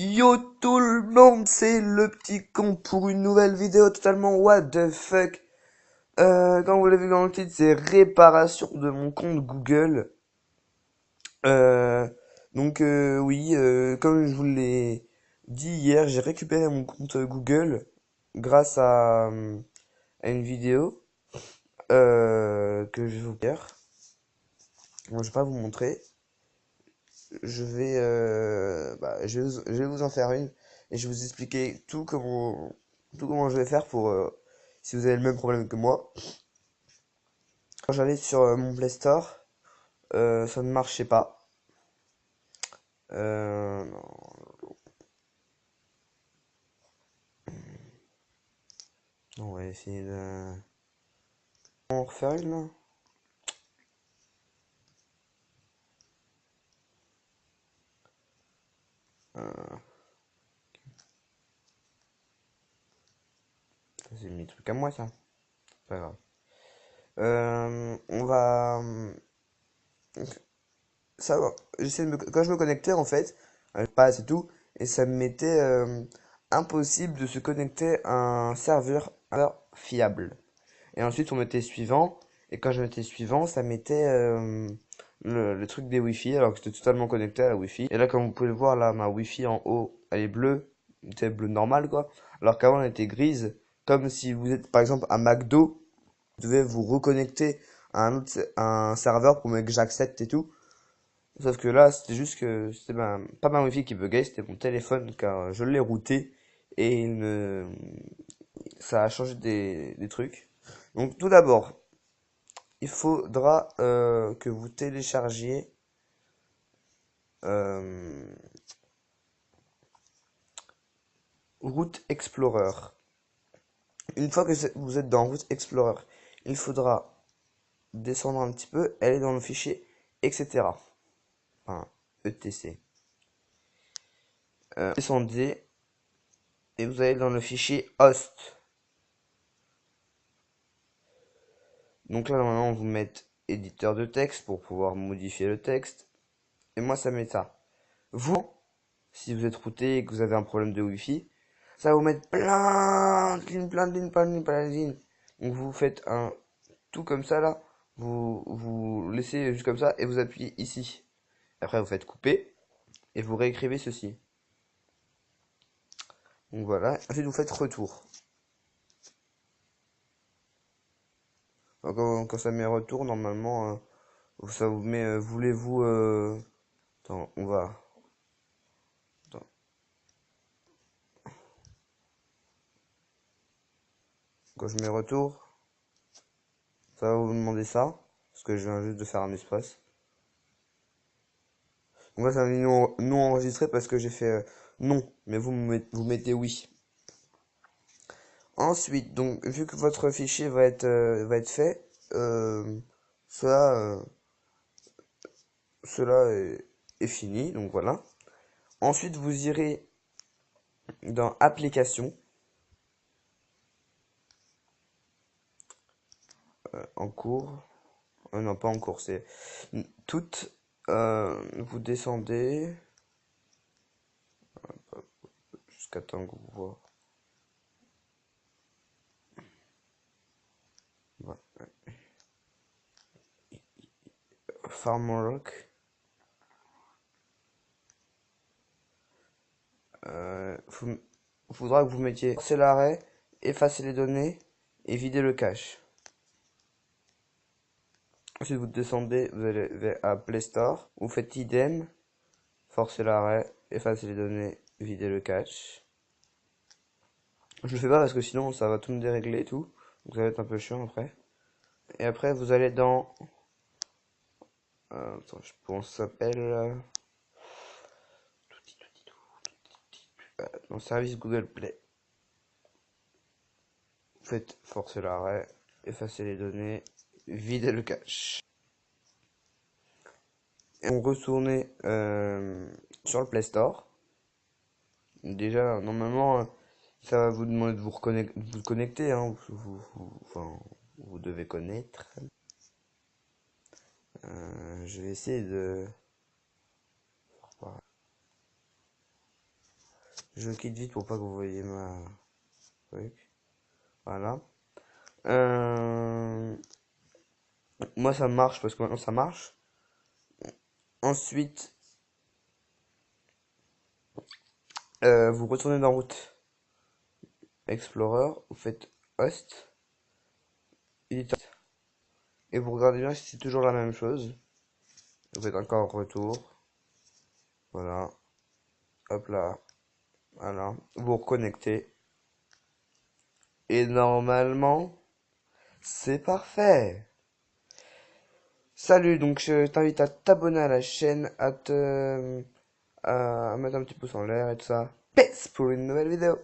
Yo tout le monde, c'est le petit con pour une nouvelle vidéo totalement what the fuck. Comme vous l'avez vu dans le titre, c'est réparation de mon compte Google. Euh, oui, comme je vous l'ai dit hier, j'ai récupéré mon compte Google grâce à une vidéo que je vais vous faire. Bon, je vais pas vous montrer. Je vais vous en faire une et je vais vous expliquer tout comment je vais faire pour si vous avez le même problème que moi. Quand j'allais sur mon Play Store, ça ne marchait pas. Non. On va essayer de en refaire une là. Euh, c'est mes trucs à moi ça. Pas grave. On va ça va. Quand je me connectais en fait, passe et tout, et ça me mettait impossible de se connecter à un serveur fiable. Et ensuite on mettait suivant, et quand je mettais suivant, ça mettait le truc des Wi-Fi, alors que j'étais totalement connecté à la Wi-Fi. Et là, comme vous pouvez le voir, là, ma Wi-Fi en haut, elle est bleue, c'était bleu normal quoi, alors qu'avant elle était grise, comme si vous êtes par exemple à McDo, vous devez vous reconnecter à un serveur pour que j'accepte et tout. Sauf que là, c'était juste que c'était pas ma wifi qui buguait, c'était mon téléphone car je l'ai routé et ça a changé des trucs. Donc tout d'abord, il faudra que vous téléchargiez euh, Root Explorer. Une fois que vous êtes dans Root Explorer, il faudra descendre un petit peu, aller dans le fichier, etc. Enfin, etc. Descendez et vous allez dans le fichier host. Donc là, normalement, vous mettez éditeur de texte pour pouvoir modifier le texte. Et moi, ça met ça. Vous, si vous êtes routé et que vous avez un problème de Wi-Fi, ça va vous mettre plein de lignes, plein de lignes, plein de lignes, plein de lignes. Donc vous faites un tout comme ça là. Vous laissez juste comme ça et vous appuyez ici. Après, vous faites couper et vous réécrivez ceci. Donc voilà. Ensuite, vous faites retour. Donc, quand ça met retour, normalement, ça vous met voulez-vous. Attends, on va. Attends. Quand je mets retour, ça va vous demander ça. Parce que je viens juste de faire un espace. Donc là, ça m'a mis non enregistré parce que j'ai fait non. Mais vous mettez oui. Ensuite, donc, vu que votre fichier va être fait, cela, euh, cela est fini. Donc voilà. Ensuite, vous irez dans application. En cours. Non, pas en cours, c'est toutes. Vous descendez jusqu'à temps que vous voyez. Voilà. Farmwork. Faudra que vous mettiez c'est l'arrêt, effacer les données et vider le cache. Ensuite, vous descendez, vous allez à Play Store, vous faites idem, forcer l'arrêt, effacer les données, vider le cache. Je le fais pas parce que sinon ça va tout me dérégler et tout, donc ça va être un peu chiant après. Et après, vous allez dans, attends, je pense que ça s'appelle, dans service Google Play. Vous faites forcer l'arrêt, effacer les données, vider le cache. Et on retourne sur le Play Store. Déjà, normalement, ça va vous demander de vous connecter, hein. Enfin, vous devez connaître. Je vais essayer de. Je quitte vite pour pas que vous voyez ma truc. Voilà. Moi ça marche parce que maintenant ça marche. Ensuite, vous retournez dans route Explorer, vous faites host, editor, et vous regardez bien si c'est toujours la même chose. Vous faites encore retour. Voilà. Hop là. Voilà. Vous reconnectez. Et normalement, c'est parfait. Salut, donc je t'invite à t'abonner à la chaîne, à mettre un petit pouce en l'air et tout ça. Peace pour une nouvelle vidéo.